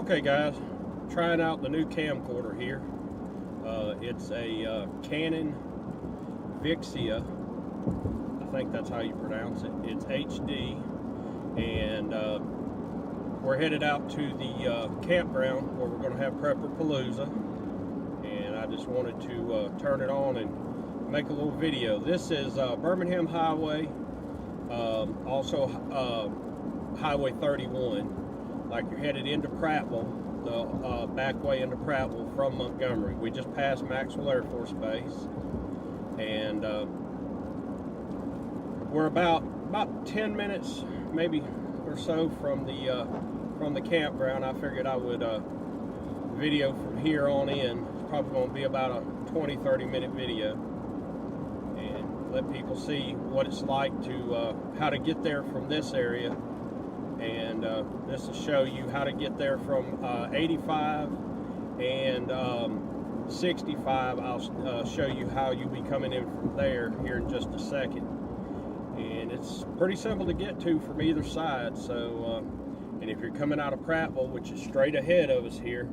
Okay guys, trying out the new camcorder here. It's a Canon Vixia, I think that's how you pronounce it. It's HD, and we're headed out to the campground where we're going to have Prepper Palooza, and I just wanted to turn it on and make a little video. This is Birmingham Highway, also Highway 31. Like you're headed into Prattville, the back way into Prattville from Montgomery. We just passed Maxwell Air Force Base, and we're about 10 minutes, maybe or so from the campground. I figured I would video from here on in. It's probably going to be about a 20-30 minute video, and let people see what it's like to how to get there from this area. And this will show you how to get there from 85 and 65. I'll show you how you'll be coming in from there here in just a second. And it's pretty simple to get to from either side. So, and if you're coming out of Prattville, which is straight ahead of us here,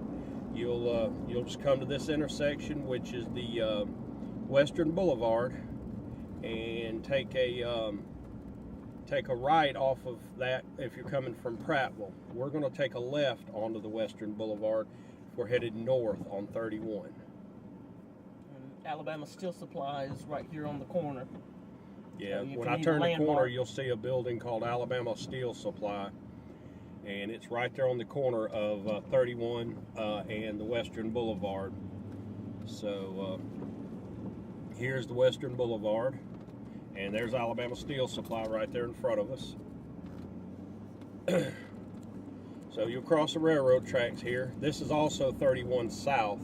you'll just come to this intersection, which is the Western Boulevard, and take a right off of that if you're coming from Prattville. We're going to take a left onto the Western Boulevard if we're headed north on 31. And Alabama Steel Supply is right here on the corner. Yeah, so when I turn the corner, you'll see a building called Alabama Steel Supply, and it's right there on the corner of 31 and the Western Boulevard. So here's the Western Boulevard. And there's Alabama Steel Supply right there in front of us. So you'll cross the railroad tracks here. This is also 31 South.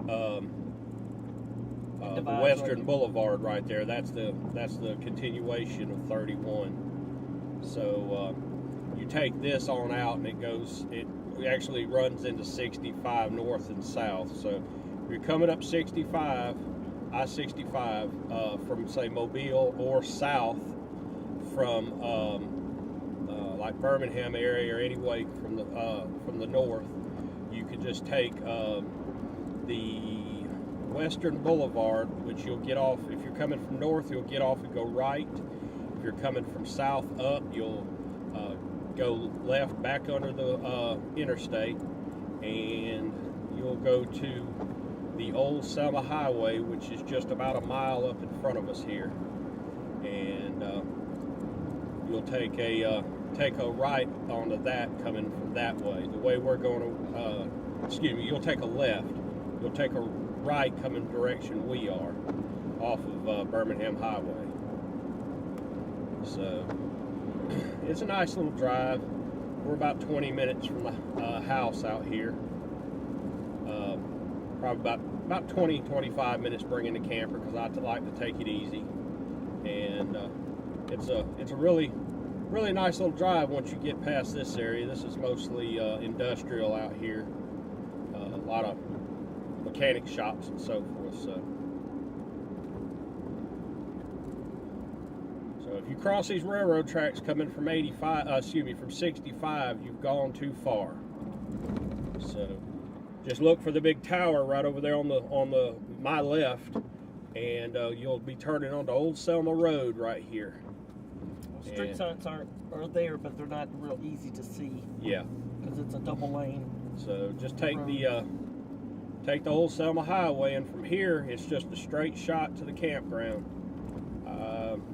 The Western Boulevard right there. That's the continuation of 31. So you take this on out, and it actually runs into 65 north and south. So if you're coming up 65. I-65 from, say, Mobile, or south from like Birmingham area, or anyway from the north, you could just take the Western Boulevard, which you'll get off. If you're coming from north, you'll get off and go right. If you're coming from south up, you'll go left back under the interstate, and you'll go to the old Selma Highway, which is just about a mile up in front of us here, and you'll take a right onto that coming from that way. The way we're going to, you'll take a left. You'll take a right coming direction we are, off of Birmingham Highway. So it's a nice little drive. We're about 20 minutes from the house out here. Probably about 20-25 minutes bringing the camper, because I like to take it easy, and it's a really nice little drive once you get past this area. This is mostly industrial out here, a lot of mechanic shops and so forth. So if you cross these railroad tracks coming from from 65, you've gone too far. So just look for the big tower right over there on my left, and you'll be turning onto Old Selma Road right here. Street signs are there, but they're not real easy to see. Yeah, because it's a double lane. So just take the Old Selma Highway, and from here it's just a straight shot to the campground.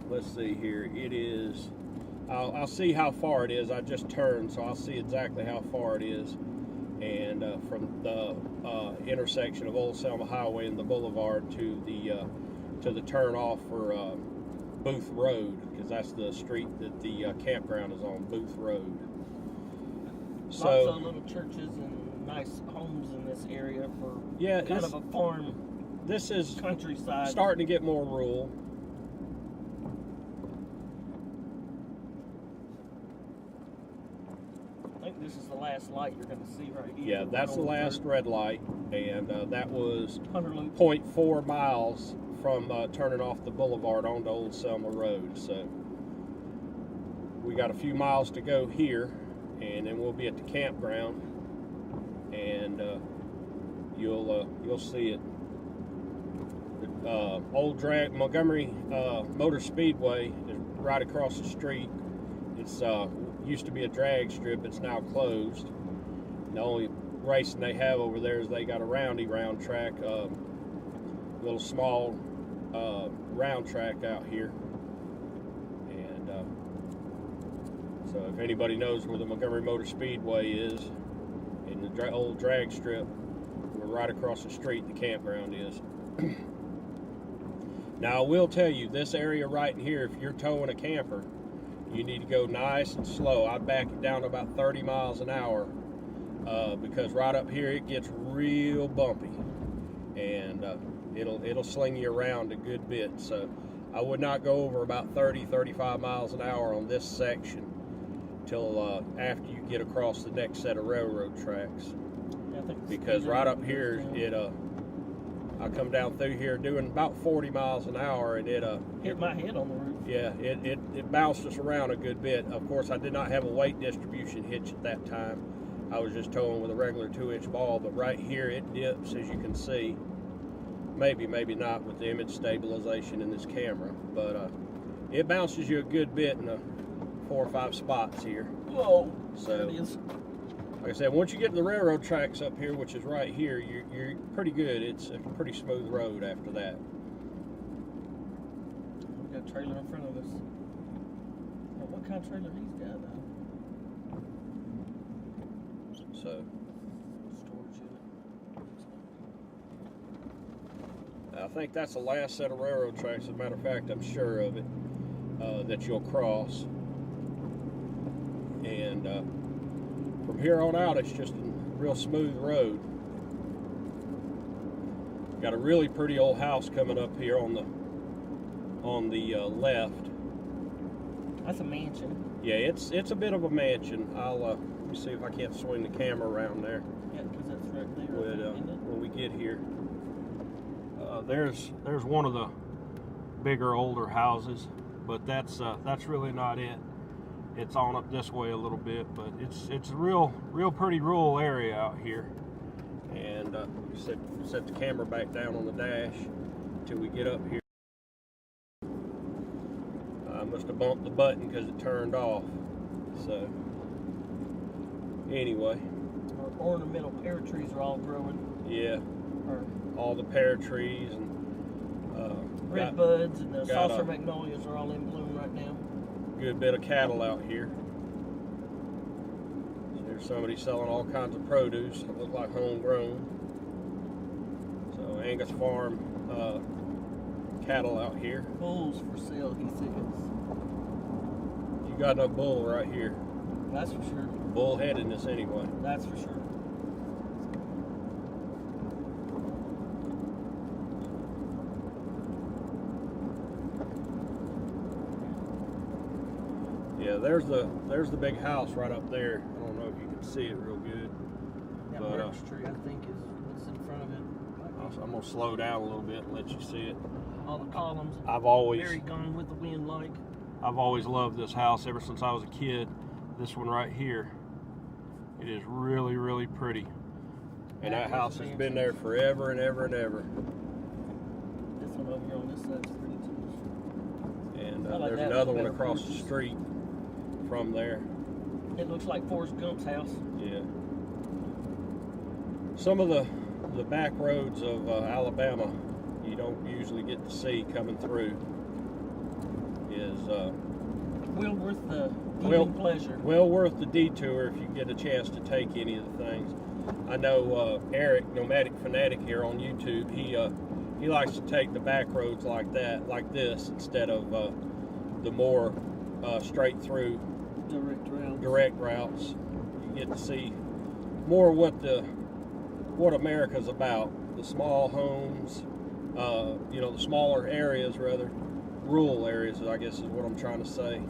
Let's see here. It is. I'll see how far it is. I just turned, so I'll see exactly how far it is. And from the intersection of Old Selma Highway and the Boulevard to the turn off for Booth Road, because that's the street that the campground is on, Booth Road. So lots of little churches and nice homes in this area for kind of a farm. This is countryside, starting to get more rural. I think this is the last light you're going to see right here. Yeah, that's the last red light, and that was 100 0.4 miles from turning off the boulevard onto Old Selma Road. So we got a few miles to go here, and then we'll be at the campground. and you'll see it. The old Montgomery Motor Speedway is right across the street. It's used to be a drag strip. It's now closed. The only racing they have over there is they got a round track, little small round track out here. And so if anybody knows where the Montgomery Motor Speedway is, in the old drag strip, we're right across the street the campground is. Now I will tell you, this area right here, if you're towing a camper, you need to go nice and slow. I back it down to about 30 miles an hour because right up here it gets real bumpy, and it'll sling you around a good bit. So I would not go over about 35 miles an hour on this section till after you get across the next set of railroad tracks. Because right up here, I come down through here doing about 40 miles an hour, and it hit my head on the roof. Yeah, it bounced us around a good bit. Of course, I did not have a weight distribution hitch at that time. I was just towing with a regular 2-inch ball, but right here it dips, as you can see. Maybe not with the image stabilization in this camera, but it bounces you a good bit in 4 or 5 spots here. Whoa, so there it is. Like I said, once you get to the railroad tracks up here, which is right here, you're pretty good. It's a pretty smooth road after that. We got a trailer in front of us. Now, what kind of trailer he's got now? So, Storage unit. I think that's the last set of railroad tracks. As a matter of fact, I'm sure of it, that you'll cross. And from here on out, it's just a real smooth road. Got a really pretty old house coming up here on the left. That's a mansion. Yeah, it's a bit of a mansion. Let me see if I can't swing the camera around there. Yeah, because that's right there. When we get here, there's one of the bigger older houses, but that's really not it. It's on up this way a little bit, but it's a real pretty rural area out here. And set the camera back down on the dash until we get up here. I must have bumped the button because it turned off. So anyway, our ornamental pear trees are all growing. Yeah, all the pear trees and red buds and the saucer magnolias are all in bloom right now. Good bit of cattle out here. So there's somebody selling all kinds of produce that look like homegrown. So Angus Farm cattle out here. Bulls for sale, he says. You got enough bull right here. That's for sure. Bull-headedness anyway. That's for sure. Yeah, there's the big house right up there. I don't know if you can see it real good. That birch tree, I think, is what's in front of it. I'm gonna slow down a little bit and let you see it. All the columns. Very gone with the wind, like. I've always loved this house ever since I was a kid. This one right here, it is really, really pretty. And that house has been there forever and ever and ever. This one over here on this side's pretty too. And there's another one across the street from there. It looks like Forrest Gump's house. Yeah. Some of the back roads of Alabama you don't usually get to see coming through is well worth the pleasure. Well worth the detour if you get a chance to take any of the things. I know Eric, Nomadic Fanatic here on YouTube, he likes to take the back roads like this, instead of the more straight through direct routes. You get to see more what America's about. The small homes, the smaller areas, rather rural areas, I guess is what I'm trying to say.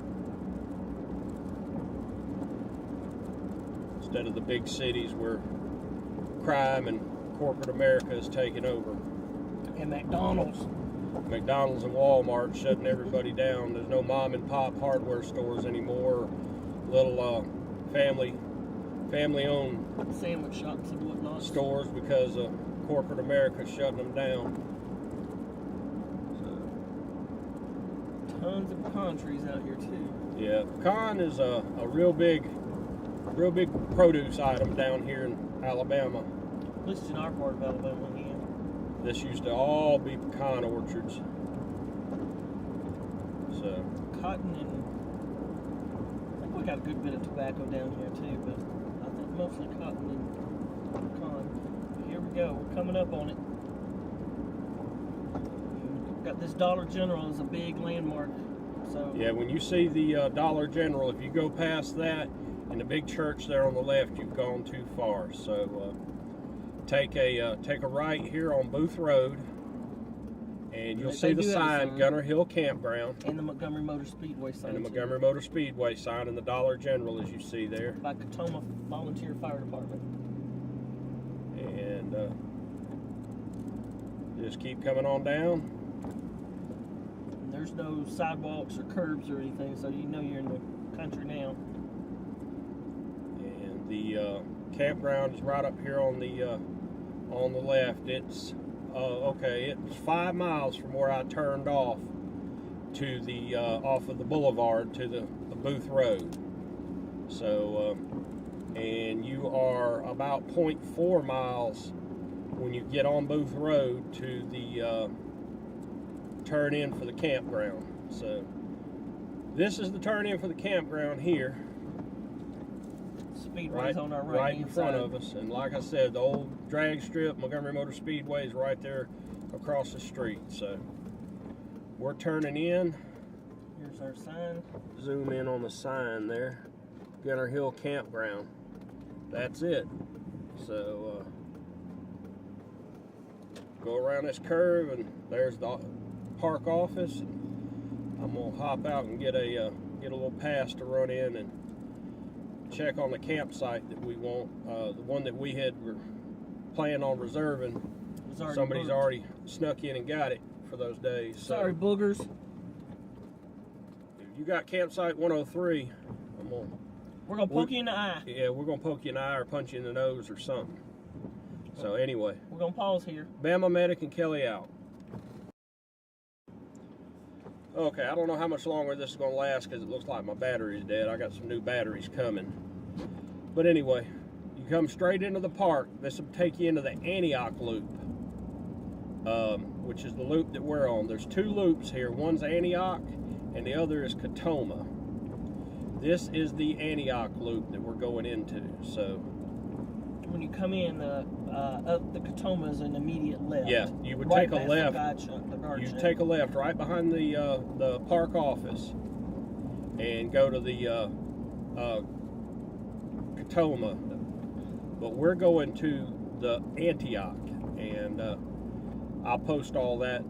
Instead of the big cities where crime and corporate America is taking over. And McDonald's and Walmart shutting everybody down. There's no mom and pop hardware stores anymore. Little family family-owned sandwich shops and whatnot. Stores because corporate America shutting them down. So. Tons of pecan trees out here too. Yeah, pecan is a real big produce item down here in Alabama. At least in our part of Alabama, yeah. This used to all be pecan orchards. So. Cotton and I think we got a good bit of tobacco down here too, but I think mostly cotton and pecan. Here we go. We're coming up on it. Got this Dollar General as a big landmark. So yeah, when you see the Dollar General, if you go past that and the big church there on the left, you've gone too far. So take a right here on Booth Road, and you'll see the sign, Gunter Hill Campground. And the Montgomery Motor Speedway sign. And the Montgomery Motor Speedway sign and the Dollar General, as you see there. By Katoma Volunteer Fire Department. And just keep coming on down. And there's no sidewalks or curbs or anything, so you know you're in the country now. And the campground is right up here on the left. It's it's 5 miles from where I turned off to the off of the boulevard to the Booth Road. So and you are about 0.4 miles when you get on Booth Road to the turn in for the campground. So this is the turn in for the campground here. Speedway's on our right in front of us, and like I said, the old drag strip, Montgomery Motor Speedway, is right there across the street. So we're turning in. Here's our sign. Zoom in on the sign there, Gunter Hill Campground. That's it. So go around this curve, and there's the park office. I'm gonna hop out and get a little pass to run in and check on the campsite that we want. The one that we had planned on reserving, somebody's already snuck in and got it for those days. Sorry, boogers. If you got campsite 103, we're gonna poke you in the eye. Yeah, we're gonna poke you in the eye or punch you in the nose or something. So anyway, we're gonna pause here. Bama Medic and Kelly out. Okay, I don't know how much longer this is going to last because it looks like my battery's dead. I got some new batteries coming. But anyway, you come straight into the park. This will take you into the Antioch loop, which is the loop that we're on. There's 2 loops here. One's Antioch and the other is Katoma. This is the Antioch loop that we're going into. So when you come in, up the Katoma is an immediate left. Yeah, you would take a left. You take a left right behind the park office and go to the Katoma. But we're going to the Antioch, and I'll post all the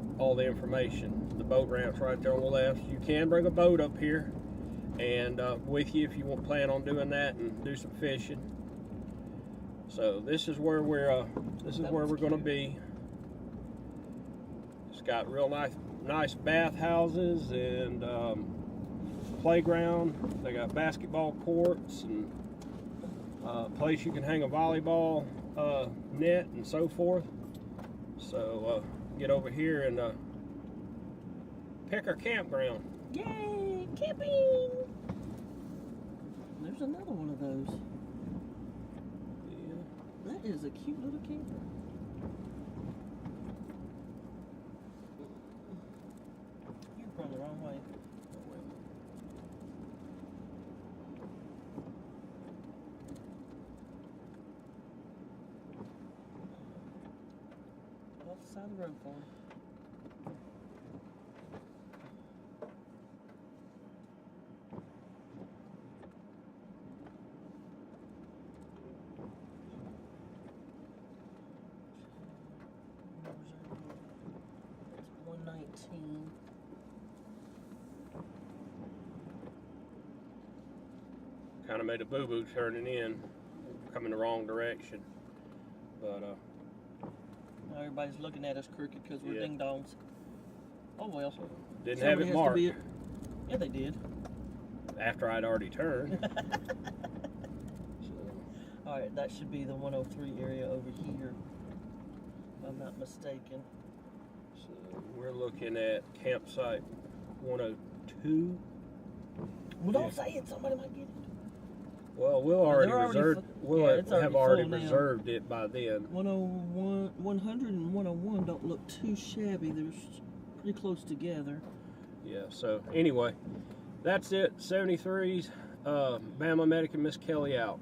information. The boat ramp's right there on the left. You can bring a boat up here and with you if you want plan on doing that and do some fishing. So this is where we're going to be. It's got real nice bathhouses and playground. They got basketball courts and a place you can hang a volleyball net and so forth. So get over here and pick our campground. Yay, camping! There's another one of those. That is a cute little camper. You're going the wrong way. Off the side of the road for him. Kind of made a boo-boo turning in, coming the wrong direction. But now everybody's looking at us crooked because we're ding-dongs. Oh well. So, didn't have it marked. Yeah, they did. After I'd already turned. So. Alright, that should be the 103 area over here, if I'm not mistaken. So we're looking at campsite 102. Well, don't say it. Somebody might get it. Well, we'll already reserved. We'll it's have already full now. reserved it by then. 101, 100 and 101 don't look too shabby. They're pretty close together. Yeah. So anyway, that's it. 73s. Bama Medic and Miss Kelly out.